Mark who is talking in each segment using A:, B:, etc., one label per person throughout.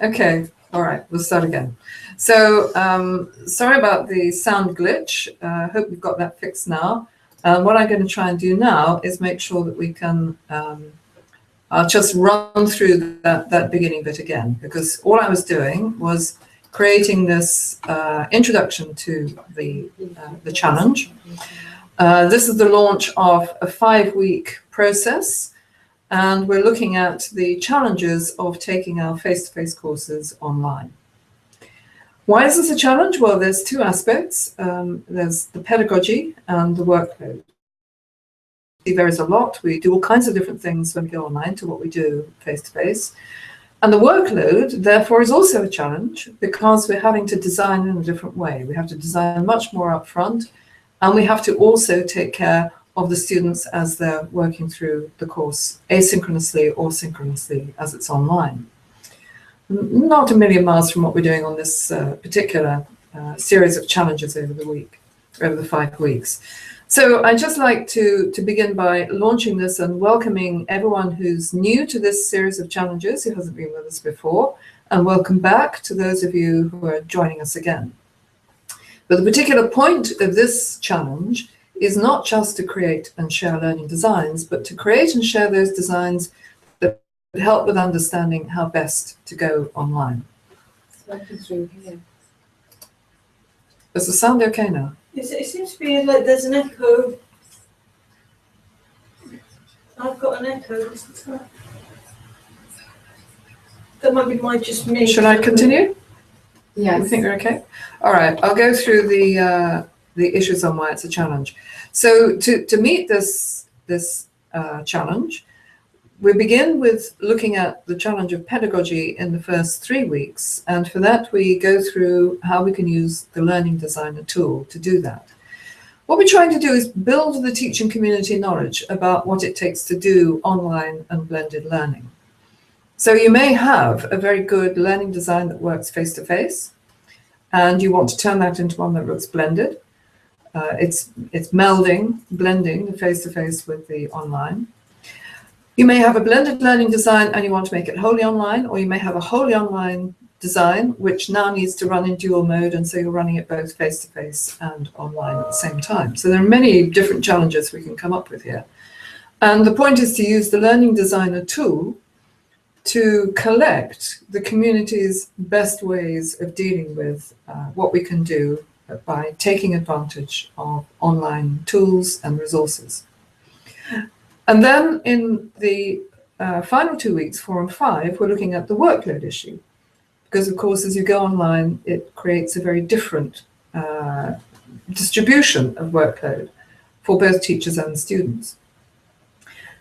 A: Okay, all right, we'll start again. So sorry about the sound glitch. Hope we've got that fixed now. What I'm going to try and do now is make sure that we can, I'll just run through that beginning bit again, because all I was doing was creating this introduction to the challenge. This is the launch of a 5-week process. And we're looking at the challenges of taking our face-to-face courses online. Why is this a challenge? Well, there's two aspects. There's the pedagogy and the workload. It varies a lot. We do all kinds of different things when we go online to what we do face-to-face. And the workload, therefore, is also a challenge because we're having to design in a different way. We have to design much more upfront, and we have to also take care of the students as they're working through the course asynchronously or synchronously as it's online. Not a million miles from what we're doing on this particular series of challenges over the 5 weeks. So I'd just like to begin by launching this and welcoming everyone who's new to this series of challenges, who hasn't been with us before, and welcome back to those of you who are joining us again. But the particular point of this challenge is not just to create and share learning designs, but to create and share those designs that help with understanding how best to go online.
B: It's working through here.
A: Does the sound okay now?
B: It seems to be like there's an echo. I've got an echo. That might be just me.
A: Should I continue?
B: Yes.
A: You think we're okay? All right, I'll go through the issues on why it's a challenge. So to meet this challenge, we begin with looking at the challenge of pedagogy in the first 3 weeks. And for that, we go through how we can use the learning designer tool to do that. What we're trying to do is build the teaching community knowledge about what it takes to do online and blended learning. So you may have a very good learning design that works face-to-face, and you want to turn that into one that looks blended. It's blending the face-to-face with the online. You may have a blended learning design and you want to make it wholly online, or you may have a wholly online design which now needs to run in dual mode, and so you're running it both face-to-face and online at the same time. So there are many different challenges we can come up with here. And the point is to use the learning designer tool to collect the community's best ways of dealing with what we can do by taking advantage of online tools and resources. And then in the final 2 weeks, 4 and 5, we're looking at the workload issue. Because, of course, as you go online, it creates a very different distribution of workload for both teachers and students.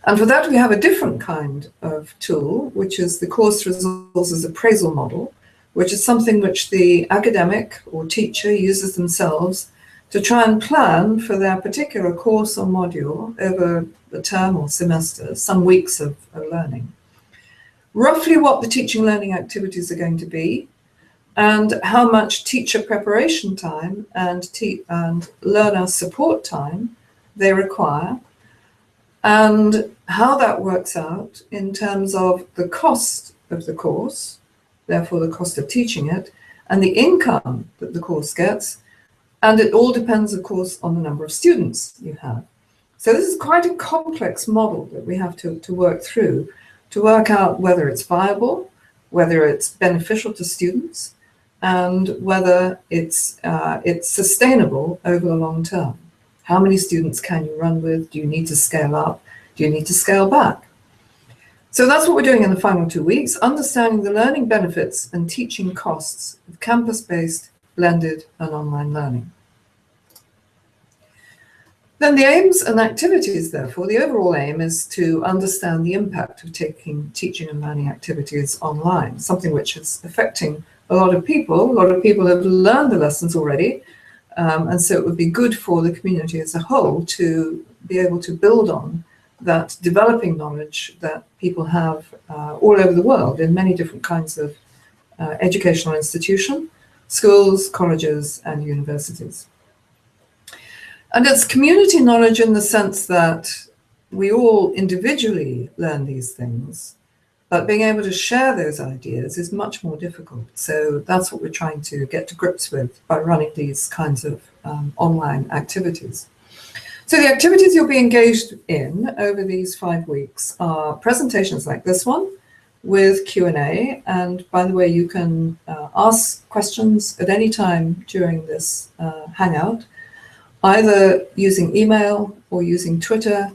A: And for that, we have a different kind of tool, which is the course resources appraisal model, which is something which the academic or teacher uses themselves to try and plan for their particular course or module over the term or semester, some weeks of learning. Roughly what the teaching learning activities are going to be, and how much teacher preparation time and learner support time they require, and how that works out in terms of the cost of the course, therefore the cost of teaching it, and the income that the course gets. And it all depends, of course, on the number of students you have. So this is quite a complex model that we have to work through to work out whether it's viable, whether it's beneficial to students, and whether it's sustainable over the long term. How many students can you run with? Do you need to scale up? Do you need to scale back? So that's what we're doing in the final 2 weeks, understanding the learning benefits and teaching costs of campus-based, blended and online learning. Then the aims and activities, therefore, the overall aim is to understand the impact of taking teaching and learning activities online, something which is affecting a lot of people. A lot of people have learned the lessons already, and so it would be good for the community as a whole to be able to build on that developing knowledge that people have all over the world in many different kinds of educational institutions, schools, colleges, and universities. And it's community knowledge in the sense that we all individually learn these things, But being able to share those ideas is much more difficult. So that's what we're trying to get to grips with by running these kinds of online activities. So the activities you'll be engaged in over these 5 weeks are presentations like this one with Q&A. And by the way, you can ask questions at any time during this Hangout, either using email or using Twitter,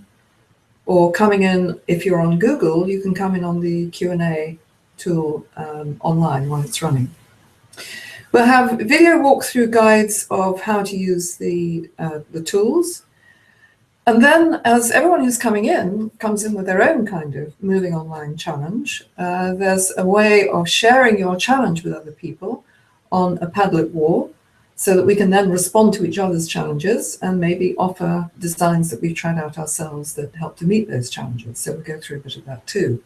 A: or coming in, if you're on Google, you can come in on the Q&A tool online while it's running. We'll have video walkthrough guides of how to use the tools. And then as everyone who's coming in comes in with their own kind of moving online challenge, there's a way of sharing your challenge with other people on a Padlet wall, so that we can then respond to each other's challenges and maybe offer designs that we've tried out ourselves that help to meet those challenges. So we'll go through a bit of that too.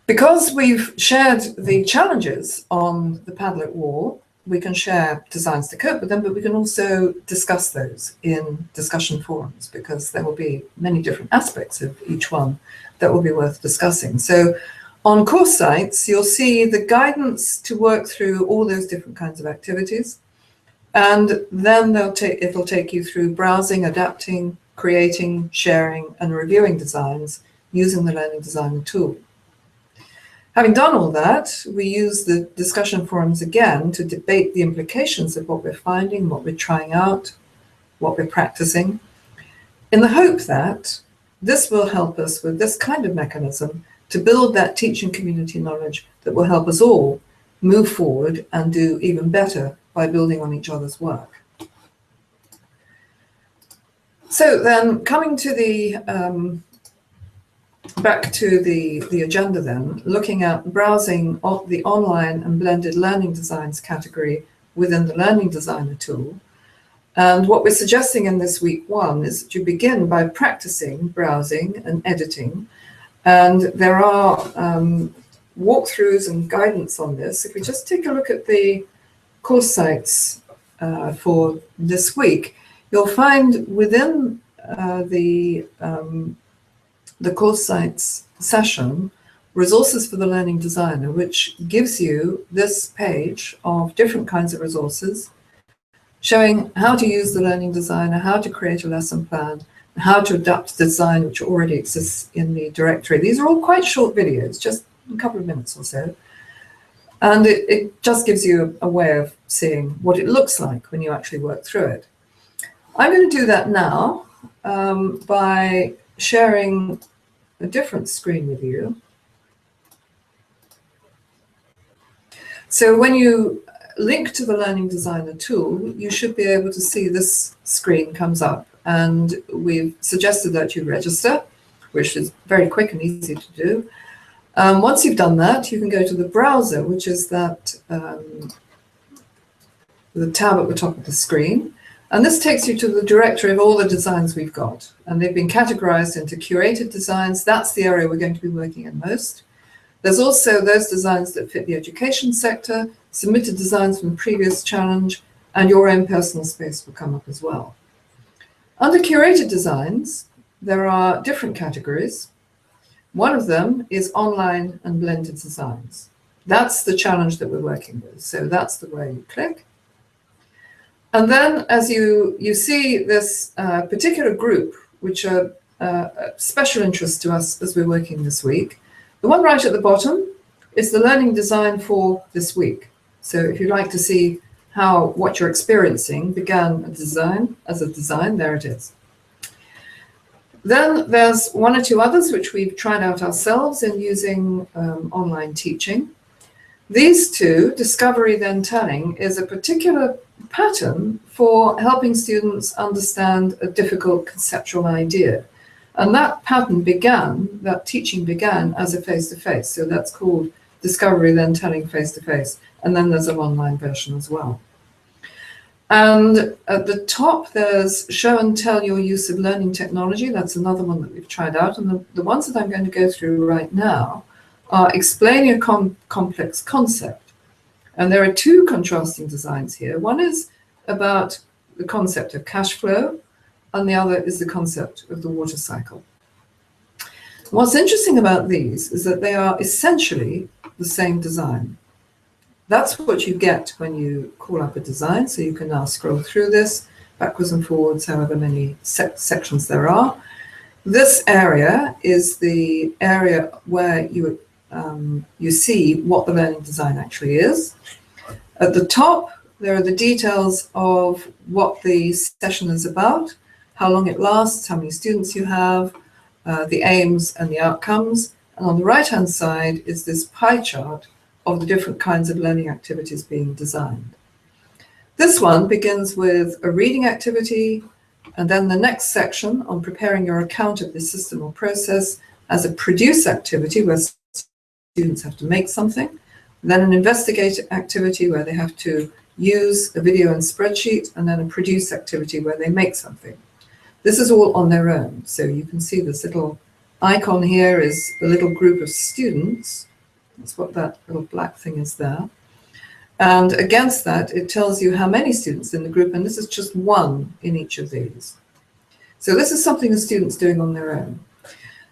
A: Because we've shared the challenges on the Padlet wall, we can share designs to cope with them, but we can also discuss those in discussion forums, because there will be many different aspects of each one that will be worth discussing. So on course sites, you'll see the guidance to work through all those different kinds of activities. And then it'll take you through browsing, adapting, creating, sharing, and reviewing designs using the Learning Designer tool. Having done all that, we use the discussion forums again to debate the implications of what we're finding, what we're trying out, what we're practicing, in the hope that this will help us with this kind of mechanism to build that teaching community knowledge that will help us all move forward and do even better by building on each other's work. So then, coming to the back to the agenda then, looking at browsing the online and blended learning designs category within the Learning Designer tool. And what we're suggesting in this week 1 is that you begin by practicing browsing and editing. And there are walkthroughs and guidance on this. If we just take a look at the course sites for this week, you'll find within the course sites session, resources for the Learning Designer, which gives you this page of different kinds of resources, showing how to use the Learning Designer, how to create a lesson plan, how to adapt the design which already exists in the directory. These are all quite short videos, just a couple of minutes or so. And it just gives you a way of seeing what it looks like when you actually work through it. I'm going to do that now by sharing a different screen with you. So when you link to the Learning Designer tool, you should be able to see this screen comes up. And we've suggested that you register, which is very quick and easy to do. Once you've done that, you can go to the browser, which is that the tab at the top of the screen. And this takes you to the directory of all the designs we've got. And they've been categorized into curated designs. That's the area we're going to be working in most. There's also those designs that fit the education sector, submitted designs from the previous challenge, and your own personal space will come up as well. Under curated designs, there are different categories. One of them is online and blended designs. That's the challenge that we're working with. So that's the way you click. And then as you see this particular group, which are special interest to us as we're working this week, the one right at the bottom is the learning design for this week. So if you'd like to see how what you're experiencing began as a design, there it is. Then there's one or two others which we've tried out ourselves in using online teaching. These two, discovery then telling, is a particular pattern for helping students understand a difficult conceptual idea. And that pattern that teaching began as a face-to-face. So that's called discovery then telling face-to-face. And then there's an online version as well. And at the top, there's show and tell your use of learning technology. That's another one that we've tried out. And the ones that I'm going to go through right now are explaining a complex concept. And there are two contrasting designs here. One is about the concept of cash flow, and the other is the concept of the water cycle. What's interesting about these is that they are essentially the same design. That's what you get when you call up a design. So you can now scroll through this backwards and forwards, however many sections there are. This area is the area where you see what the learning design actually is. At the top, there are the details of what the session is about, how long it lasts, how many students you have, the aims and the outcomes. And on the right-hand side is this pie chart of the different kinds of learning activities being designed. This one begins with a reading activity, and then the next section on preparing your account of the system or process as a produce activity where students have to make something, then an investigate activity where they have to use a video and spreadsheet, and then a produce activity where they make something. This is all on their own. So you can see this little icon here is a little group of students. That's what that little black thing is there. And against that, it tells you how many students in the group, and this is just one in each of these. So this is something the student's doing on their own.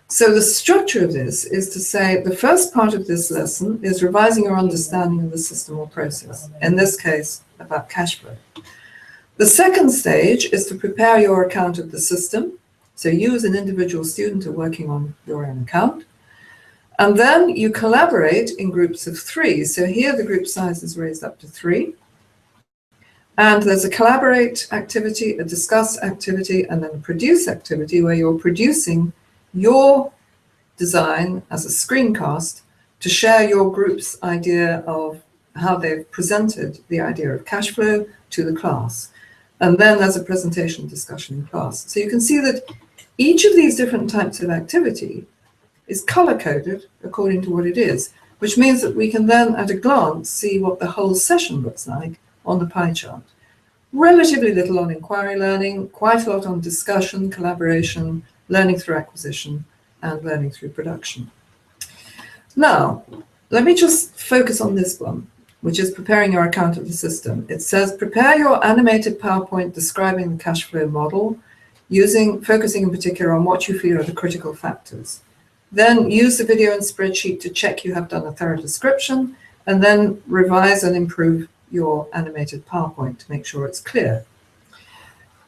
A: So the structure of this is to say the first part of this lesson is revising your understanding of the system or process, in this case, about cash flow. The second stage is to prepare your account of the system. So you as an individual student are working on your own account. And then you collaborate in groups of 3. So here the group size is raised up to 3. And there's a collaborate activity, a discuss activity, and then a produce activity where you're producing your design as a screencast to share your group's idea of how they've presented the idea of cash flow to the class. And then there's a presentation discussion in class. So you can see that each of these different types of activity is color-coded according to what it is, which means that we can then at a glance see what the whole session looks like on the pie chart. Relatively little on inquiry learning, quite a lot on discussion, collaboration, learning through acquisition, and learning through production. Now, let me just focus on this one, which is preparing your account of the system. It says, prepare your animated PowerPoint describing the cash flow model, focusing in particular on what you feel are the critical factors. Then use the video and spreadsheet to check you have done a thorough description, and then revise and improve your animated PowerPoint to make sure it's clear.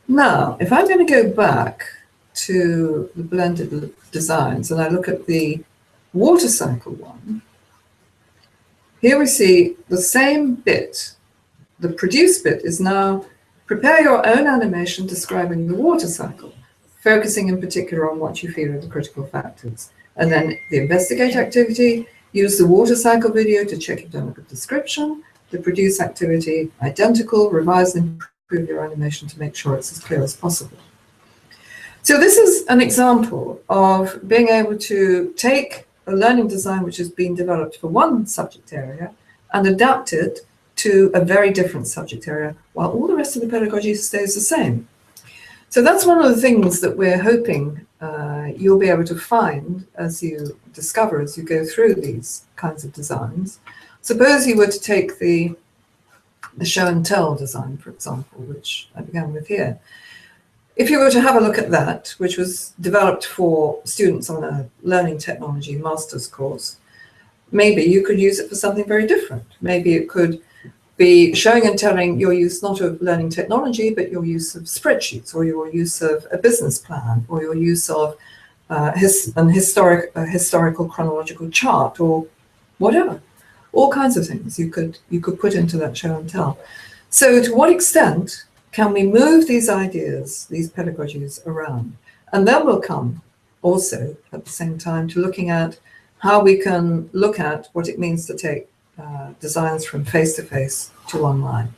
A: Now, if I'm going to go back to the blended designs and I look at the water cycle one, here we see the same bit. The produce bit is now prepare your own animation describing the water cycle, focusing in particular on what you feel are the critical factors. And then the investigate activity, use the water cycle video to check you've done a good description. The produce activity, identical, revise and improve your animation to make sure it's as clear as possible. So this is an example of being able to take a learning design which has been developed for one subject area and adapt it to a very different subject area, while all the rest of the pedagogy stays the same. So that's one of the things that we're hoping you'll be able to find as you discover, as you go through these kinds of designs. Suppose you were to take the show and tell design, for example, which I began with here. If you were to have a look at that, which was developed for students on a learning technology master's course, maybe you could use it for something very different. Maybe it could be showing and telling your use not of learning technology, but your use of spreadsheets, or your use of a business plan, or your use of a historical chronological chart, or whatever. All kinds of things you could put into that show and tell. So to what extent can we move these ideas, these pedagogies around? And then we'll come also at the same time to looking at how we can look at what it means to take designs from face-to-face to online.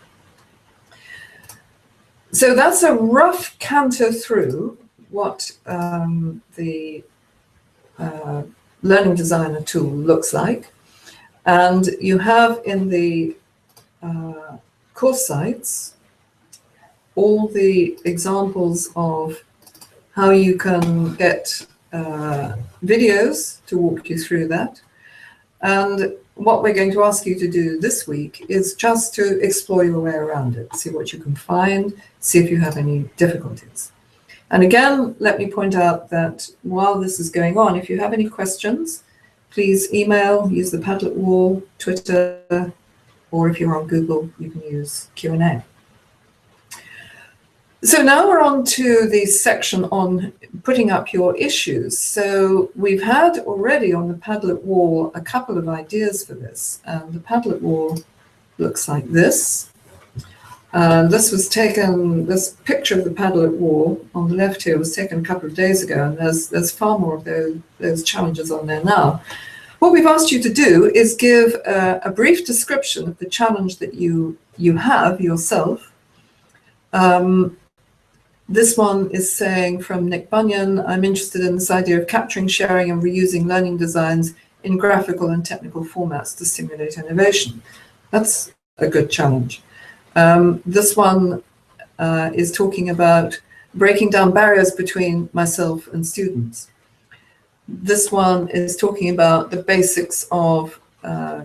A: So that's a rough canter through what the learning designer tool looks like. And you have in the course sites all the examples of how you can get videos to walk you through that. And what we're going to ask you to do this week is just to explore your way around it, see what you can find, see if you have any difficulties. And again, let me point out that while this is going on, if you have any questions, please email, use the Padlet wall, Twitter, or if you're on Google, you can use Q&A. So now we're on to the section on putting up your issues. So we've had already on the Padlet wall a couple of ideas for this. The Padlet wall looks like this. This picture of the Padlet wall on the left here was taken a couple of days ago, and there's far more of those challenges on there now. What we've asked you to do is give a brief description of the challenge that you have yourself. This one is saying from Nick Bunyan, I'm interested in this idea of capturing, sharing, and reusing learning designs in graphical and technical formats to stimulate innovation. That's a good challenge. This one is talking about breaking down barriers between myself and students. This one is talking about the basics of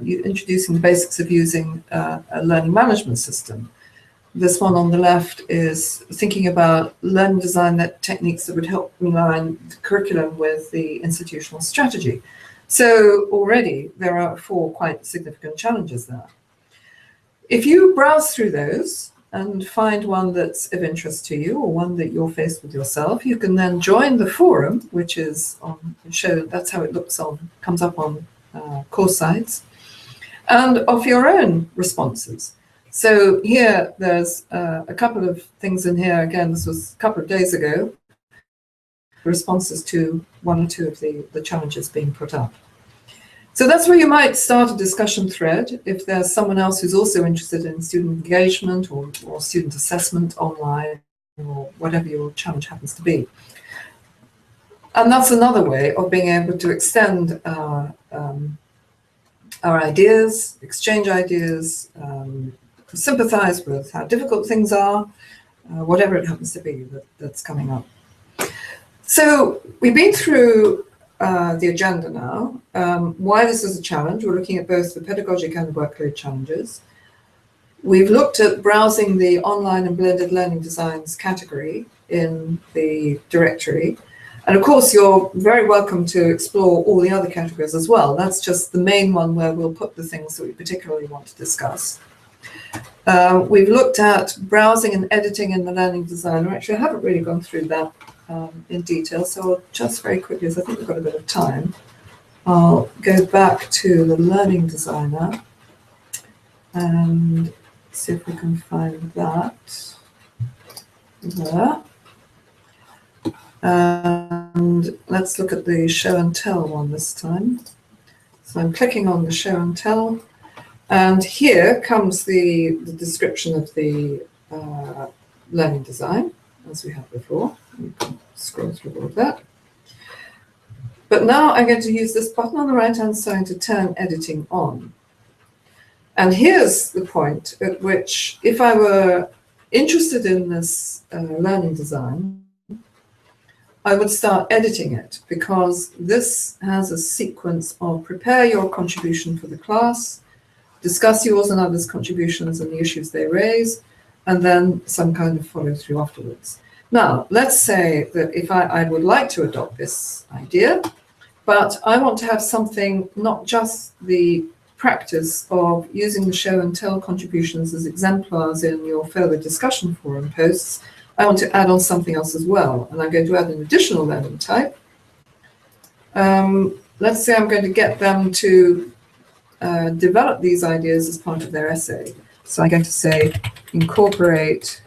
A: introducing the basics of using a learning management system. This one on the left is thinking about learning design techniques that would help align the curriculum with the institutional strategy. So already there are 4 quite significant challenges there. If you browse through those and find one that's of interest to you or one that you're faced with yourself, you can then join the forum, which is on show. That's how it looks on, comes up on course sites, and offer your own responses. So here there's a couple of things in here. Again, this was a couple of days ago. Responses to 1 or 2 of the challenges being put up. So that's where you might start a discussion thread if there's someone else who's also interested in student engagement or student assessment online or whatever your challenge happens to be. And that's another way of being able to extend our ideas, exchange ideas, sympathize with how difficult things are, whatever it happens to be that's coming up. So we've been through the agenda now. Why this is a challenge, we're looking at both the pedagogical and workload challenges. We've looked at browsing the online and blended learning designs category in the directory. And of course, you're very welcome to explore all the other categories as well. That's just the main one where we'll put the things that we particularly want to discuss. We've looked at browsing and editing in the learning designer. Actually, I haven't really gone through that in detail, so I'll just very quickly, as I think we've got a bit of time, I'll go back to the learning designer and see if we can find that there. And let's look at the show and tell one this time. So I'm clicking on the show and tell. And here comes the description of the learning design, as we had before. You can scroll through all of that. But now I'm going to use this button on the right-hand side to turn editing on. And here's the point at which, if I were interested in this learning design, I would start editing it, because this has a sequence of prepare your contribution for the class, discuss yours and others' contributions and the issues they raise, and then some kind of follow through afterwards. Now, let's say that if I would like to adopt this idea, but I want to have something, not just the practice of using the show and tell contributions as exemplars in your further discussion forum posts. I want to add on something else as well, and I'm going to add an additional learning type. Let's say I'm going to get them to develop these ideas as part of their essay. So I'm going to say, incorporate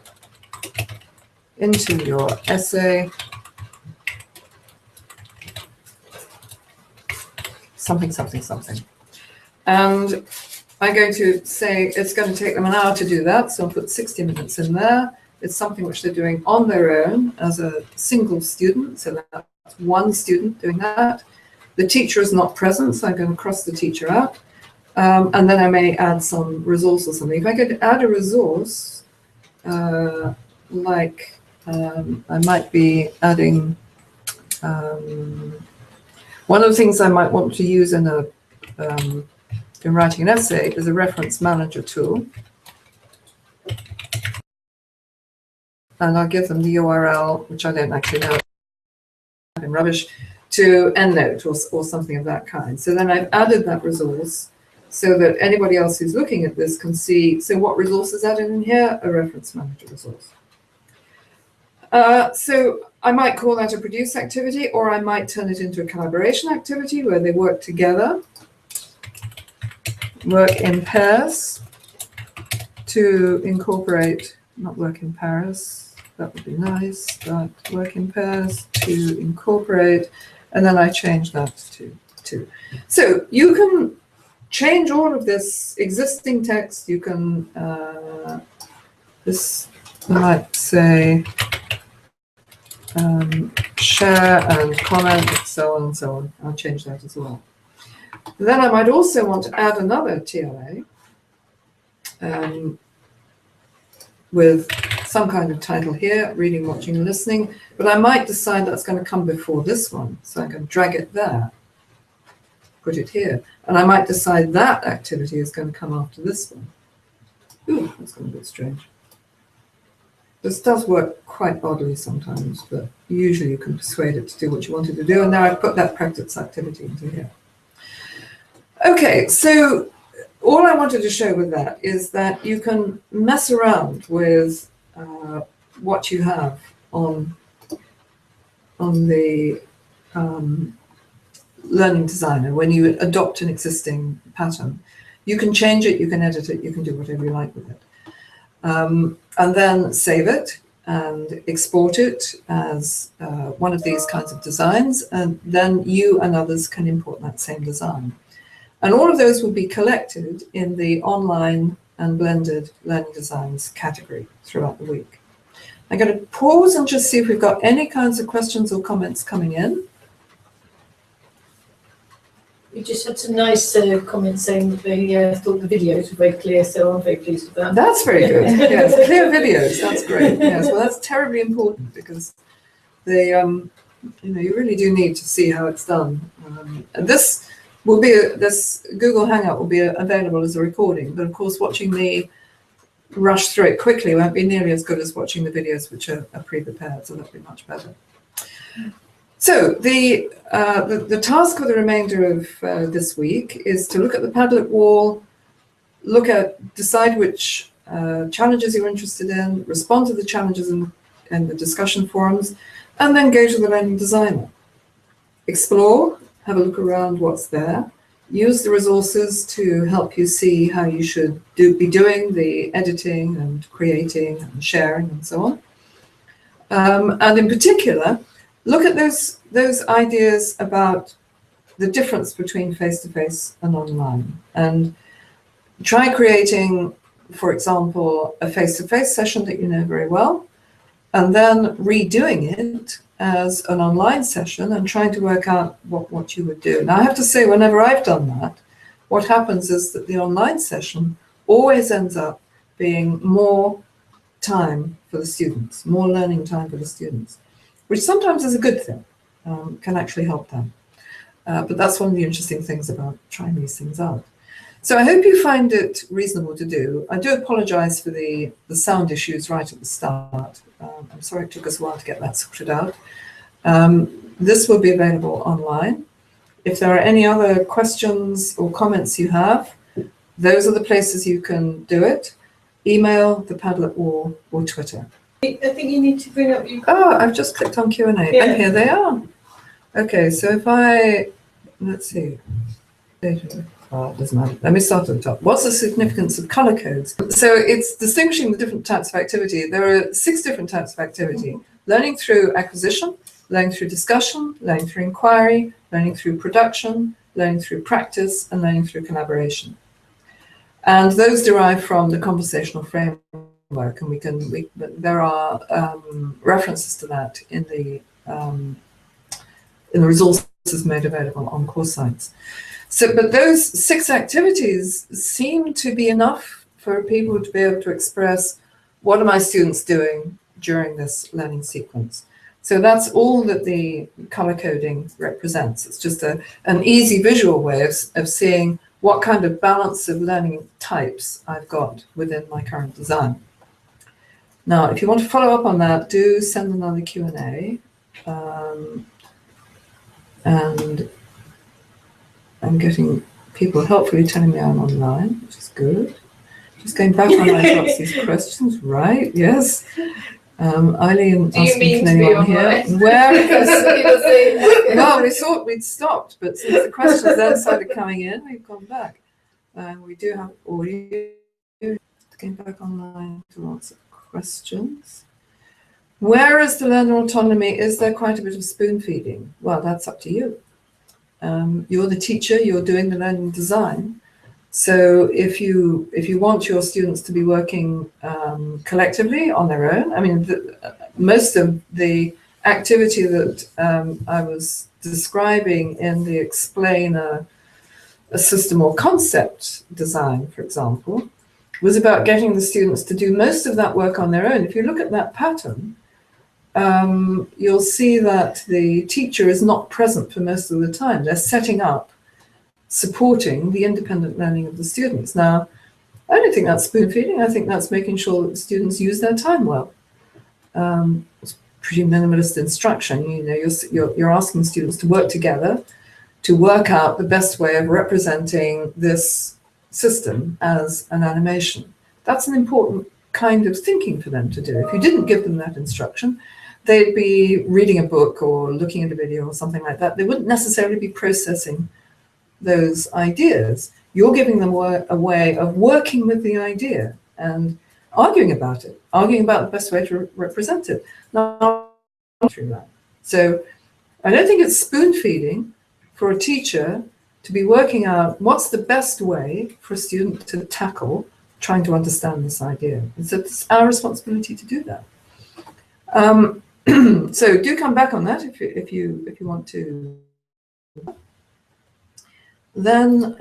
A: into your essay something, something, something. And I'm going to say it's going to take them an hour to do that, so I'll put 60 minutes in there. It's something which they're doing on their own as a single student, so that's one student doing that. The teacher is not present, so I'm going to cross the teacher out. And then I may add some resource or something. If I could add a resource, like I might be adding, one of the things I might want to use in writing an essay is a reference manager tool. and I'll give them the URL, which I don't actually know, in rubbish, to EndNote or something of that kind. So then I've added that resource so that anybody else who's looking at this can see, so what resource is added in here? A reference manager resource. So I might call that a produce activity, or I might turn it into a collaboration activity where they work together, work in pairs to incorporate, not work in pairs, that would be nice, but work in pairs to incorporate, and then I change that to 2. So you can change all of this existing text. You can, this I might say, share and comment, so on and so on. I'll change that as well. Then I might also want to add another TLA with some kind of title here, reading, watching, and listening, but I might decide that's going to come before this one, so I can drag it there, put it here, and I might decide that activity is going to come after this one. Ooh, that's going to be a bit strange. This does work quite oddly sometimes, but usually you can persuade it to do what you wanted to do, and now I've put that practice activity into here. Okay, so all I wanted to show with that is that you can mess around with what you have on the Learning Designer when you adopt an existing pattern. You can change it, you can edit it, you can do whatever you like with it. And then save it and export it as one of these kinds of designs, and then you and others can import that same design. And all of those will be collected in the online and blended learning designs category throughout the week. I'm going to pause and just see if we've got any kinds of questions or comments coming in.
B: We just had some nice comments saying that they thought the videos were very clear, so I'm very pleased with that.
A: That's very good. Yes, clear videos. That's great. Yes, well, that's terribly important because they, you really do need to see how it's done. And this will be this Google Hangout will be available as a recording, but of course, watching me rush through it quickly won't be nearly as good as watching the videos, which are pre-prepared. So that'll be much better. So the task for the remainder of this week is to look at the Padlet wall, decide which challenges you're interested in, respond to the challenges in the discussion forums, and then go to the Learning Designer. Explore, have a look around what's there, use the resources to help you see how you should be doing the editing and creating and sharing and so on. And in particular, look at those ideas about the difference between face-to-face and online, and try creating, for example, a face-to-face session that you know very well, and then redoing it as an online session and trying to work out what you would do. Now, I have to say, whenever I've done that, what happens is that the online session always ends up being more time for the students, more learning time for the students, which sometimes is a good thing, can actually help them. But that's one of the interesting things about trying these things out. So I hope you find it reasonable to do. I do apologize for the sound issues right at the start. I'm sorry it took us a while to get that sorted out. This will be available online. If there are any other questions or comments you have, those are the places you can do it. Email, the Padlet wall, or Twitter.
B: I think you need to bring up your...
A: Oh, I've just clicked on Q&A,
B: Yeah.
A: and here they are. Okay, so if let's see. Oh, it doesn't matter. Let me start at the top. What's the significance of color codes? So it's distinguishing the different types of activity. There are 6 different types of activity. Learning through acquisition, learning through discussion, learning through inquiry, learning through production, learning through practice, and learning through collaboration. And those derive from the conversational framework, and there are references to that in the resources made available on course sites. So, but those 6 activities seem to be enough for people to be able to express, what are my students doing during this learning sequence? So that's all that the color coding represents. It's just an easy visual way of seeing what kind of balance of learning types I've got within my current design. Now, if you want to follow up on that, do send another Q&A. And I'm getting people helpfully telling me I'm online, which is good. Just going back on my lots of these questions, right? Yes. Eileen,
B: Do you mean
A: can
B: to be
A: anyone here?
B: online?
A: Where is well, we thought we'd stopped, but since the questions then started coming in, we've gone back. We do have audio. Going back online to answer questions. Where is the learner autonomy? Is there quite a bit of spoon feeding? Well, that's up to you. You're the teacher, you're doing the learning design. So if you want your students to be working collectively on their own, I mean, most of the activity that I was describing in the explain a system or concept design, for example, was about getting the students to do most of that work on their own. If you look at that pattern, you'll see that the teacher is not present for most of the time. They're setting up, supporting the independent learning of the students. Now, I don't think that's spoon feeding. I think that's making sure that the students use their time well. It's pretty minimalist instruction. You know, you're asking students to work together to work out the best way of representing this system as an animation. That's an important kind of thinking for them to do. If you didn't give them that instruction, they'd be reading a book or looking at a video or something like that. They wouldn't necessarily be processing those ideas. You're giving them a way of working with the idea and arguing about it, arguing about the best way to represent it. Not through that. So I don't think it's spoon feeding for a teacher to be working out what's the best way for a student to tackle trying to understand this idea. It's our responsibility to do that. So do come back on that if you want to. Then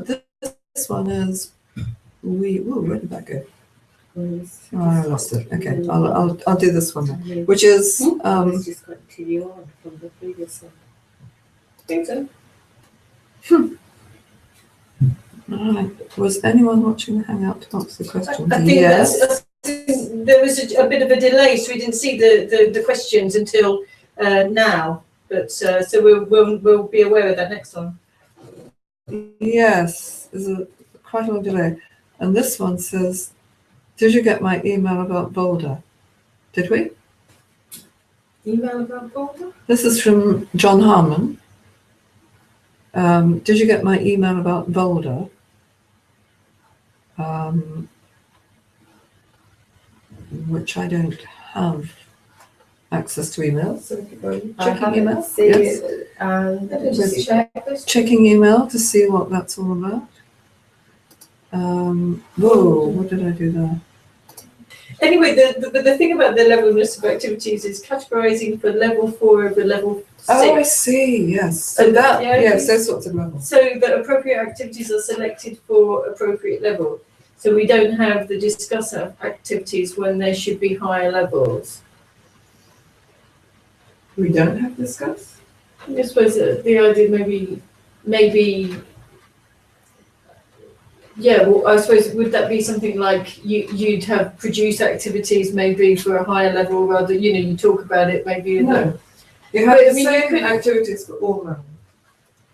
A: this one is where did that go? Oh, I lost it. Okay, I'll do this one then, which is
C: just continue on from the previous one.
B: I think so.
A: Right. Was anyone watching the Hangout to answer the question?
B: I think
A: yes.
B: there was a bit of a delay, so we didn't see the questions until now. But so we'll be aware of that next time.
A: Yes, there's quite a long delay. And this one says, did you get my email about Boulder? Did we?
B: Email about Boulder?
A: This is from John Harmon. Did you get my email about Boulder? Which I don't have access to emails. So checking email. Yes. Checking email to see what that's all about. Whoa, what did I do there?
B: Anyway, the thing about the levelness of activities is categorizing for level 4 over level 6.
A: Oh, I see. Yes. So that, yes, those sorts of levels.
B: So the appropriate activities are selected for appropriate level. So we don't have the discuss activities when there should be higher levels.
A: We don't have discuss?
B: I suppose the idea maybe. Yeah, well, I suppose would that be something like you'd have produce activities maybe for a higher level rather, you talk about it maybe in
A: no. You have the same activities for all levels.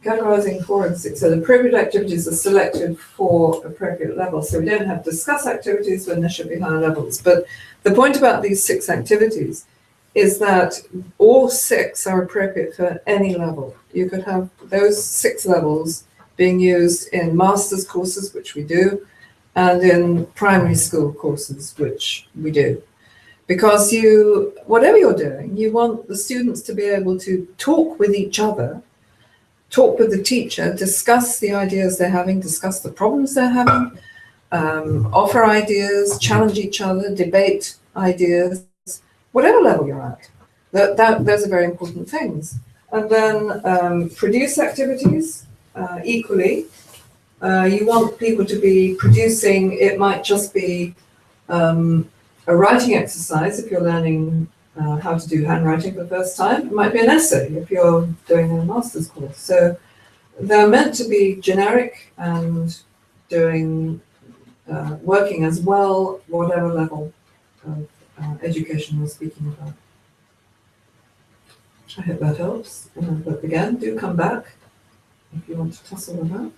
A: Categorizing 4 and 6, so the appropriate activities are selected for appropriate levels. So we don't have discuss activities when there should be higher levels. But the point about these 6 activities is that all 6 are appropriate for any level. You could have those 6 levels being used in master's courses, which we do, and in primary school courses, which we do. Because whatever you're doing, you want the students to be able to talk with each other, talk with the teacher, discuss the ideas they're having, discuss the problems they're having, offer ideas, challenge each other, debate ideas, whatever level you're at. Those are very important things. And then produce activities. Equally, you want people to be producing, it might just be a writing exercise if you're learning how to do handwriting for the first time. It might be an essay if you're doing a master's course. So they're meant to be generic and doing working as well, whatever level of education was speaking about. I hope that helps. But again, do come back if you want to tussle about.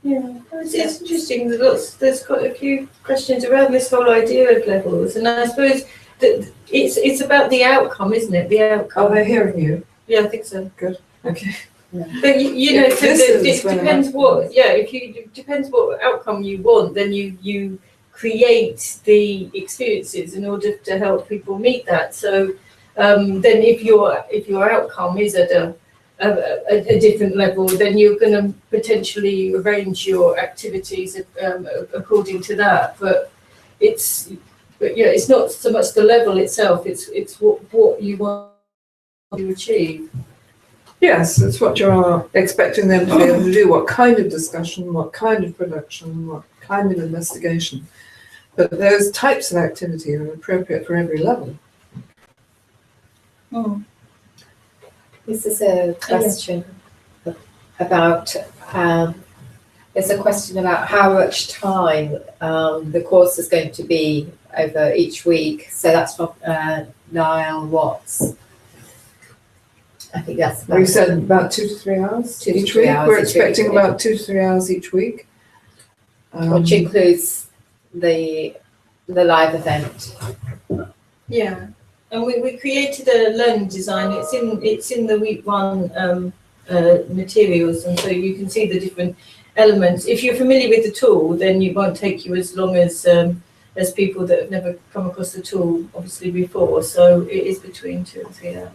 B: Yeah, it's interesting. There's quite a few questions around this whole idea of levels, and I suppose that it's about the outcome, isn't it? The outcome.
A: Oh, they're hearing you.
B: Yeah, I think so.
A: Good. Okay.
B: Yeah. But you know, so it depends what. Yeah, it depends what outcome you want, then you create the experiences in order to help people meet that. So then if your outcome is at a different level, then you're going to potentially arrange your activities according to that. But it's not so much the level itself; it's what you want to achieve.
A: Yes, it's what you're expecting them to be able to do. What kind of discussion? What kind of production? What kind of investigation? But those types of activity are appropriate for every level.
B: Mm.
C: This is a question about, it's a question about how much time the course is going to be over each week. So that's from Niall Watts. I think that's
A: We said about 2 to 3 hours each week. We're expecting about 2 to 3 hours each week.
C: Which includes the live event.
B: Yeah. And we created a learning design. It's in the week 1 materials, and so you can see the different elements. If you're familiar with the tool, then it won't take you as long as people that have never come across the tool, obviously, before. So it is between 2 and 3 hours.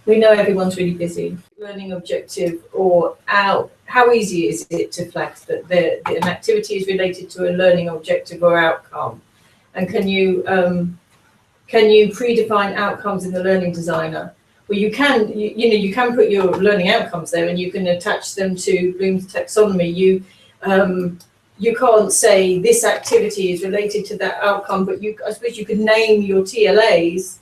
B: We know everyone's really busy. Learning objective or how easy is it to flag that an activity is related to a learning objective or outcome, and can you predefine outcomes in the learning designer? Well, you can put your learning outcomes there, and you can attach them to Bloom's taxonomy. You can't say this activity is related to that outcome, but I suppose you could name your TLAs,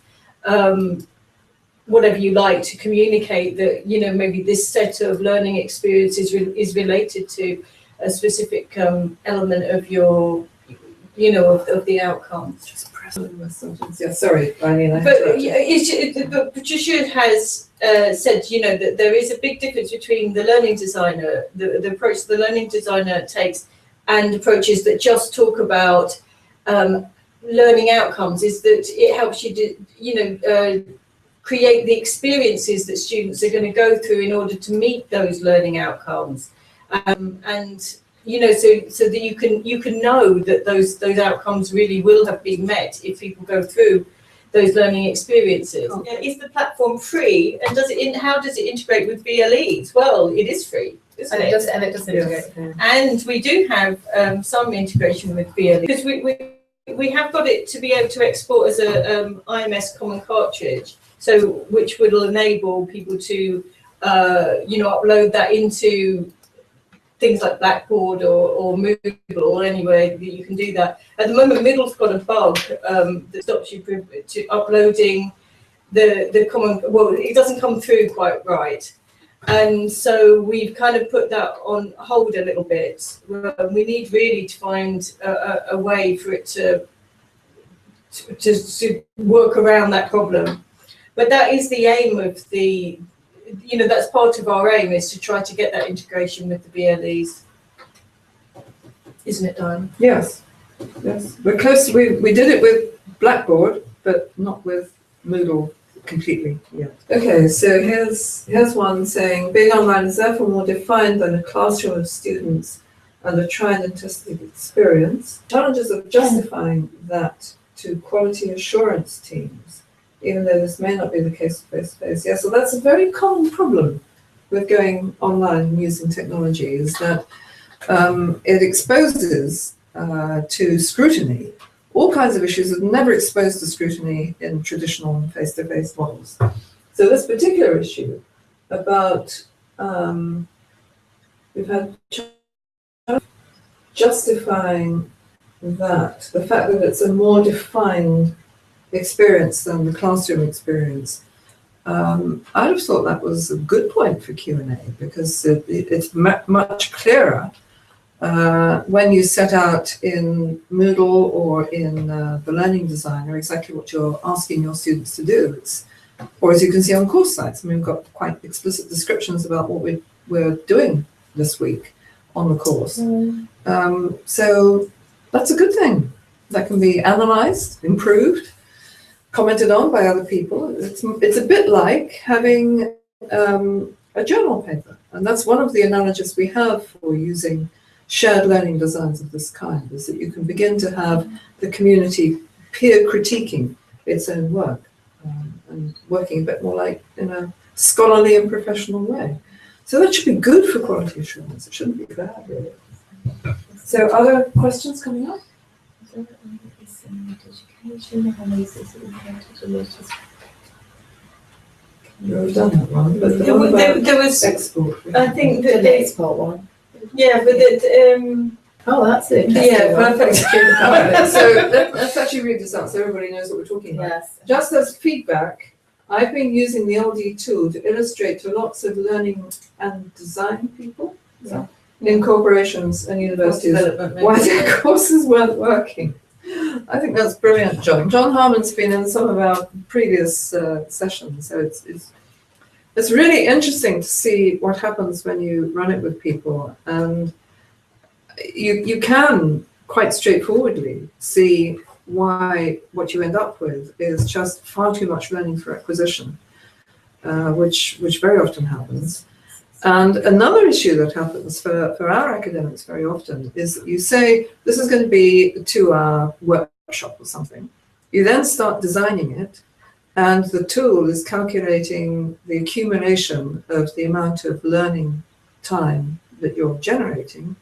B: whatever you like, to communicate that maybe this set of learning experiences is related to a specific element of your of the outcome.
A: Yeah, sorry, Eileen.
B: But Patricia has said, that there is a big difference between the learning designer, the approach the learning designer takes, and approaches that just talk about learning outcomes. Is that it helps you create the experiences that students are going to go through in order to meet those learning outcomes, and so that you can know that those outcomes really will have been met if people go through those learning experiences. Okay. Is the platform free, and how does it integrate with BLEs? Well, it is free, isn't it?
C: And it does integrate.
B: Yeah. And we do have some integration with BLE, because we have got it to be able to export as a IMS common cartridge, so which will enable people to upload that into things like Blackboard or Moodle or anywhere that you can do that. At the moment, Moodle's got a bug that stops you to uploading the common. Well, it doesn't come through quite right, and so we've kind of put that on hold a little bit. We need really to find a way for it to work around that problem. But that is the aim of that's part of our aim, is to try to get that integration with the BLEs. Isn't it, Diane?
A: Yes. We're close. We did it with Blackboard, but not with Moodle completely yet. Okay, so here's one saying, being online is therefore more defined than a classroom of students and a tried and tested experience. Challenges of justifying that to quality assurance teams, even though this may not be the case face-to-face. Yeah, so that's a very common problem with going online and using technology, is that it exposes to scrutiny all kinds of issues that are never exposed to scrutiny in traditional face-to-face models. So this particular issue about, we've had justifying that, the fact that it's a more defined experience than the classroom experience. I'd have thought that was a good point for Q&A, because it's much clearer when you set out in Moodle or in the Learning Designer exactly what you're asking your students to do. Or as you can see on course sites, I mean, we've got quite explicit descriptions about what we're doing this week on the course. So that's a good thing. That can be analysed, improved, commented on by other people. It's a bit like having a journal paper, and that's one of the analogies we have for using shared learning designs of this kind, is that you can begin to have the community peer critiquing its own work and working a bit more like in a scholarly and professional way. So that should be good for quality assurance. It shouldn't be bad, really. So other questions coming up? We've done that one, but
B: there was
A: export.
B: I think that
C: The export one.
B: yeah, but that
C: Oh, that's it.
B: yeah, perfect.
A: So let's actually read this out so everybody knows what we're talking about.
C: Yes.
A: Just as feedback, I've been using the LD tool to illustrate to lots of learning and design people in corporations and universities why their courses weren't working. I think that's brilliant, John. John Harmon's been in some of our previous sessions, so it's really interesting to see what happens when you run it with people, and you can quite straightforwardly see why what you end up with is just far too much learning for acquisition, which very often happens. And another issue that happens for our academics very often is that you say, this is going to be a 2-hour workshop or something. You then start designing it, and the tool is calculating the accumulation of the amount of learning time that you're generating.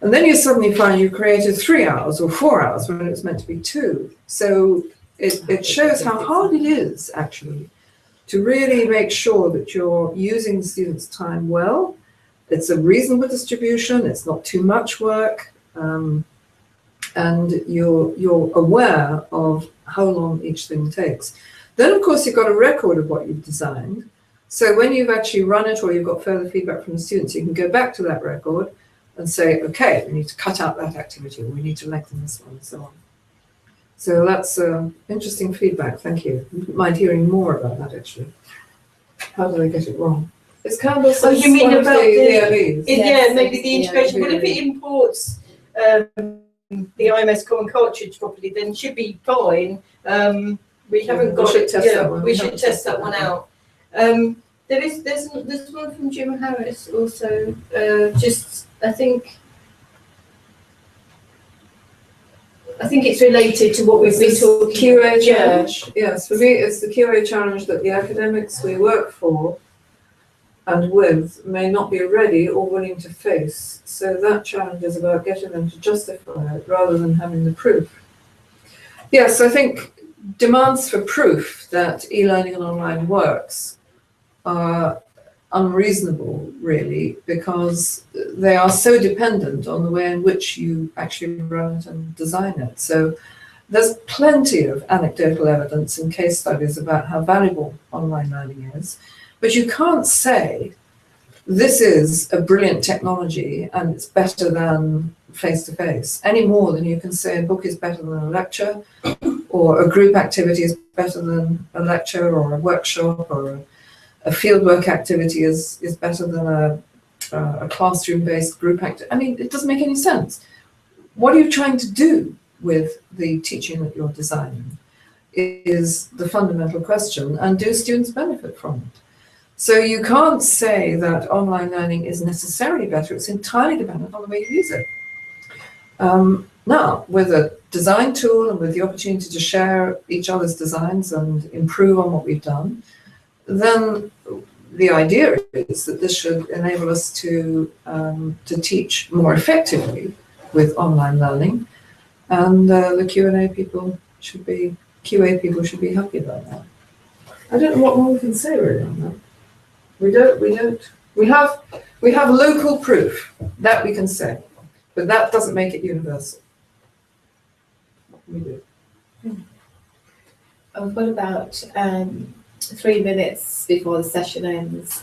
A: And then you suddenly find you created 3 hours or 4 hours when it was meant to be 2. So it shows how hard it is, actually, to really make sure that you're using the students' time well. It's a reasonable distribution, it's not too much work, and you're aware of how long each thing takes. Then, of course, you've got a record of what you've designed. So when you've actually run it or you've got further feedback from the students, you can go back to that record and say, okay, we need to cut out that activity, or we need to lengthen this one, and so on. So that's interesting feedback, thank you. I wouldn't mind hearing more about that, actually. How did I get it wrong? It's kind of
B: Oh, you mean about the
A: LEs.
B: yeah, maybe the integration. Well, if it imports the IMS common cartridge properly, then it should be fine. We haven't got it. Yeah, we should test that one out. There's one from Jim Harris also. I think it's related to what we've been talking
A: QA challenge. Yes, for me, it's the QA challenge that the academics we work for and with may not be ready or willing to face. So that challenge is about getting them to justify it rather than having the proof. Yes, I think demands for proof that e-learning and online works are unreasonable, really, because they are so dependent on the way in which you actually run it and design it. So there's plenty of anecdotal evidence and case studies about how valuable online learning is, but you can't say this is a brilliant technology and it's better than face-to-face any more than you can say a book is better than a lecture, or a group activity is better than a lecture or a workshop, or a fieldwork activity is better than a classroom-based group activity. I mean, it doesn't make any sense. What are you trying to do with the teaching that you're designing is the fundamental question, and do students benefit from it? So you can't say that online learning is necessarily better. It's entirely dependent on the way you use it. Now, with a design tool and with the opportunity to share each other's designs and improve on what we've done, then the idea is that this should enable us to teach more effectively with online learning, and the QA people should be happy about that. I don't know what more we can say really on that. We have local proof that we can say, but that doesn't make it universal. We do.
C: What about 3 minutes before the session ends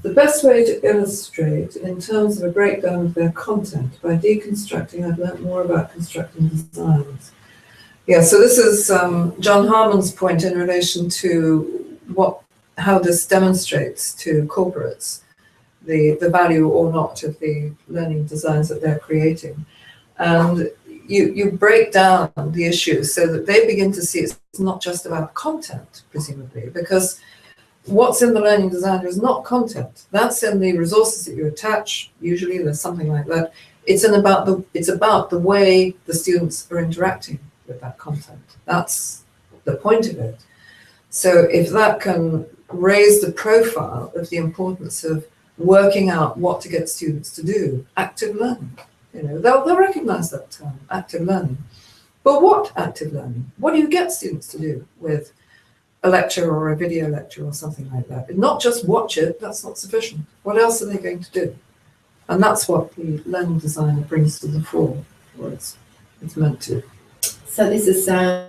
A: The best way to illustrate in terms of a breakdown of their content by deconstructing, I've learnt more about constructing designs. Yeah, so this is John Harmon's point in relation to how this demonstrates to corporates the value or not of the learning designs that they're creating. And you break down the issues so that they begin to see it's not just about content, presumably, because what's in the learning designer is not content. That's in the resources that you attach. Usually there's something like that. It's about the way the students are interacting with that content. That's the point of it. So if that can raise the profile of the importance of working out what to get students to do, active learning, they'll recognize that term, active learning. But what active learning? What do you get students to do with a lecture or a video lecture or something like that? Not just watch it, that's not sufficient. What else are they going to do? And that's what the learning designer brings to the fore, or it's meant to.
C: So this is an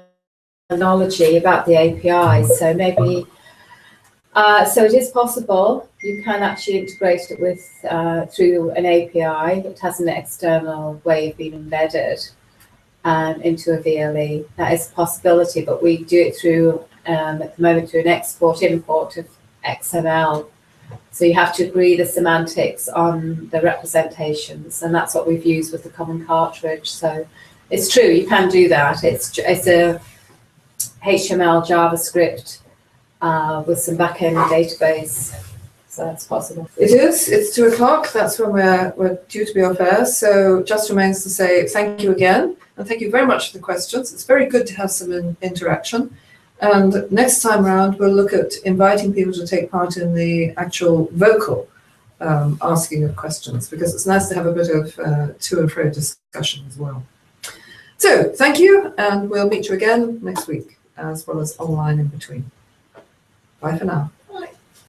C: analogy about the APIs. So maybe, so it is possible. You can actually integrate it with through an API. It has an external way of being embedded into a VLE. That is a possibility, but we do it through at the moment through an export-import of XML. So you have to agree the semantics on the representations, and that's what we've used with the common cartridge. So it's true, you can do that. It's a HTML, JavaScript with some back-end database. So that's possible.
A: It is. It's 2 o'clock. That's when we're due to be off air. So just remains to say thank you again, and thank you very much for the questions. It's very good to have some interaction. And next time round, we'll look at inviting people to take part in the actual vocal asking of questions, because it's nice to have a bit of to and fro discussion as well. So thank you, and we'll meet you again next week, as well as online in between. Bye for now.